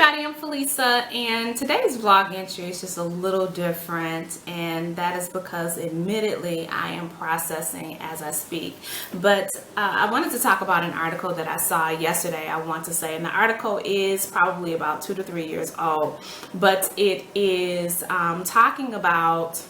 everybody, I'm Felisa, and today's vlog entry is just a little different, and that is because admittedly I am processing as I speak. But I wanted to talk about an article that I saw yesterday, I want to say, and the article is probably about 2 to 3 years old, but it is talking about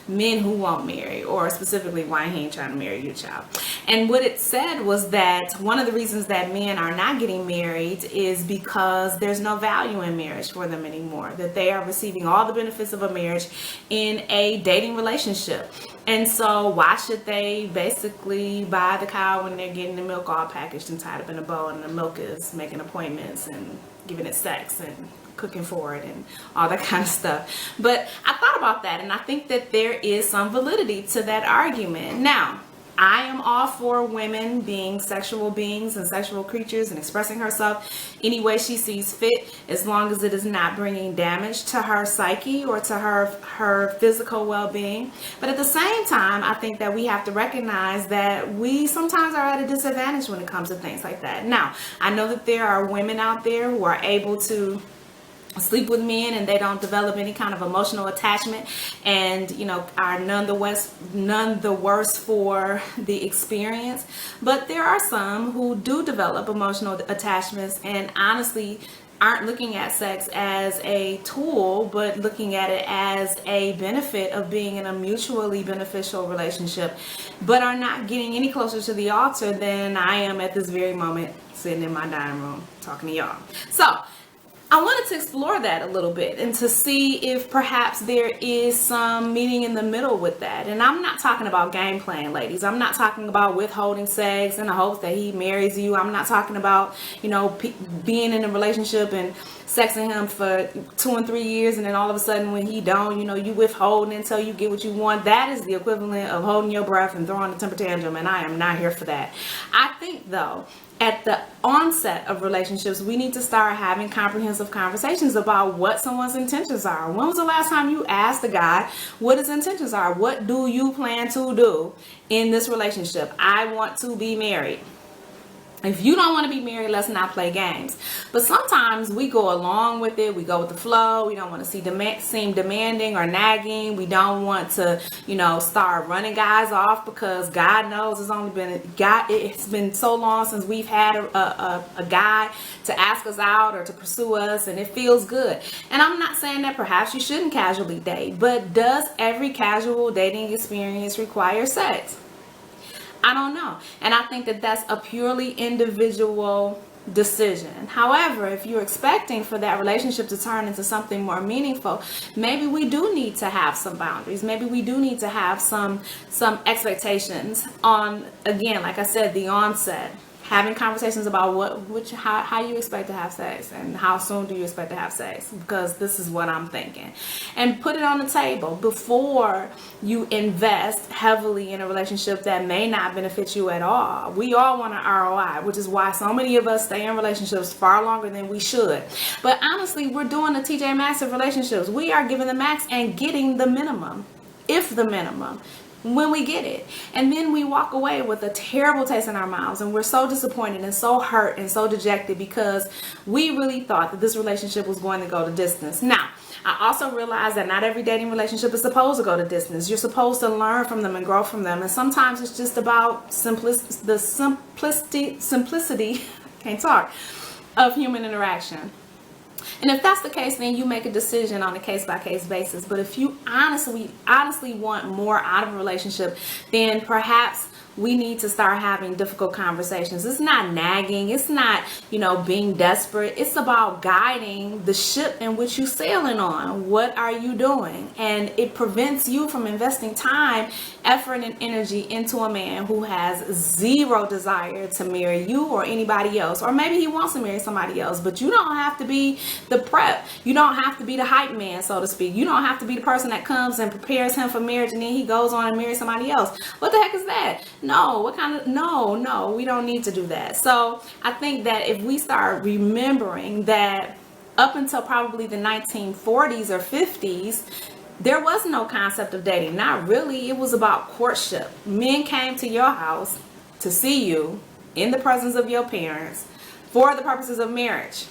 men who won't marry, or specifically why he ain't trying to marry you, child. And what it said was that one of the reasons that men are not getting married is because there's no value in marriage for them anymore, that they are receiving all the benefits of a marriage in a dating relationship. And so why should they basically buy the cow when they're getting the milk all packaged and tied up in a bow, and the milk is making appointments and giving it sex and cooking for it and all that kind of stuff. But I thought about that, and I think that there is some validity to that argument. Now, I am all for women being sexual beings and sexual creatures and expressing herself any way she sees fit, as long as it is not bringing damage to her psyche or to her physical well-being. But at the same time, I think that we have to recognize that we sometimes are at a disadvantage when it comes to things like that. Now, I know that there are women out there who are able to sleep with men and they don't develop any kind of emotional attachment, and are none the worse for the experience. But there are some who do develop emotional attachments and honestly aren't looking at sex as a tool, but looking at it as a benefit of being in a mutually beneficial relationship, but are not getting any closer to the altar than I am at this very moment, sitting in my dining room talking to y'all. So I wanted to explore that a little bit and to see if perhaps there is some meaning in the middle with that. And I'm not talking about game playing, ladies. I'm not talking about withholding sex in the hopes that he marries you. I'm not talking about, being in a relationship and sexing him for 2 and 3 years, and then all of a sudden when he don't, you withhold until you get what you want. That is the equivalent of holding your breath and throwing a temper tantrum, and I am not here for that. I think, though, at the onset of relationships, we need to start having comprehensive conversations about what someone's intentions are. When was the last time you asked a guy what his intentions are? What do you plan to do in this relationship? I want to be married. If you don't want to be married, let's not play games. But sometimes we go along with it. We go with the flow. We don't want to seem demanding or nagging. We don't want to, start running guys off, because God knows it's been so long since we've had a guy to ask us out or to pursue us, and it feels good. And I'm not saying that perhaps you shouldn't casually date, but does every casual dating experience require sex? I don't know. And I think that that's a purely individual decision. However, if you're expecting for that relationship to turn into something more meaningful, maybe we do need to have some boundaries. Maybe we do need to have some expectations on, again, like I said, the onset. Having conversations about how you expect to have sex and how soon do you expect to have sex, because this is what I'm thinking. And put it on the table before you invest heavily in a relationship that may not benefit you at all. We all want an ROI, which is why so many of us stay in relationships far longer than we should. But honestly, we're doing the TJ Maxx of relationships. We are giving the max and getting the minimum, if the minimum, when we get it. And then we walk away with a terrible taste in our mouths, and we're so disappointed and so hurt and so dejected because we really thought that this relationship was going to go the distance. Now, I also realize that not every dating relationship is supposed to go to distance. You're supposed to learn from them and grow from them, and sometimes it's just about the simplicity can't talk, of human interaction. And if that's the case, then you make a decision on a case-by-case basis. But if you honestly want more out of a relationship, then perhaps we need to start having difficult conversations. It's not nagging. It's not, being desperate. It's about guiding the ship in which you're sailing on. What are you doing? And it prevents you from investing time, effort, and energy into a man who has zero desire to marry you or anybody else. Or maybe he wants to marry somebody else, but you don't have to be the prep. You don't have to be the hype man, so to speak. You don't have to be the person that comes and prepares him for marriage and then he goes on and marries somebody else. What the heck is that? No, we don't need to do that. So I think that if we start remembering that up until probably the 1940s or 50s, there was no concept of dating. Not really. It was about courtship. Men came to your house to see you in the presence of your parents for the purposes of marriage.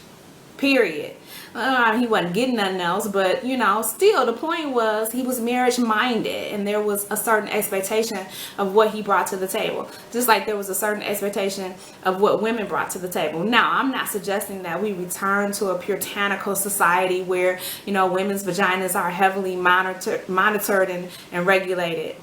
period. He wasn't getting nothing else, but you know, still the point was he was marriage minded, and there was a certain expectation of what he brought to the table, just like there was a certain expectation of what women brought to the table. Now, I'm not suggesting that we return to a puritanical society where, you know, women's vaginas are heavily monitored and regulated.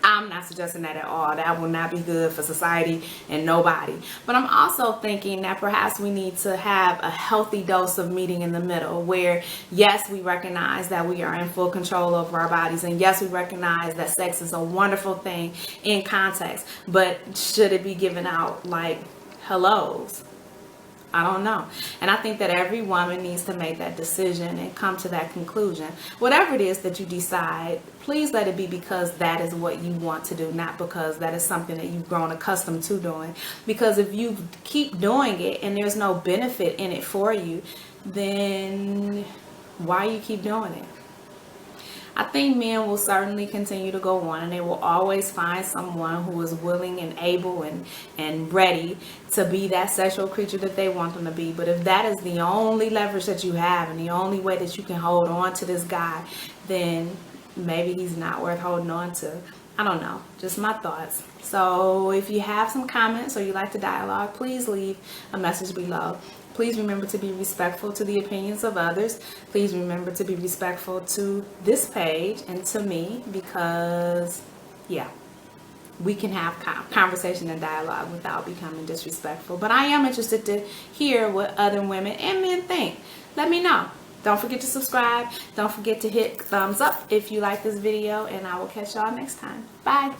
I'm not suggesting that at all. That will not be good for society and nobody. But I'm also thinking that perhaps we need to have a healthy dose of meeting in the middle, where yes, we recognize that we are in full control over our bodies, and yes, we recognize that sex is a wonderful thing in context, but should it be given out like hellos? I don't know. And I think that every woman needs to make that decision and come to that conclusion. Whatever it is that you decide, please let it be because that is what you want to do, not because that is something that you've grown accustomed to doing. Because if you keep doing it and there's no benefit in it for you, then why you keep doing it? I think men will certainly continue to go on, and they will always find someone who is willing and able and ready to be that sexual creature that they want them to be. But if that is the only leverage that you have and the only way that you can hold on to this guy, then maybe he's not worth holding on to. I don't know, just my thoughts. So if you have some comments or you like to dialogue, please leave a message below. Please remember to be respectful to the opinions of others. Please remember to be respectful to this page and to me, because yeah, we can have conversation and dialogue without becoming disrespectful. But I am interested to hear what other women and men think. Let me know. Don't forget to subscribe. Don't forget to hit thumbs up if you like this video, and I will catch y'all next time. Bye.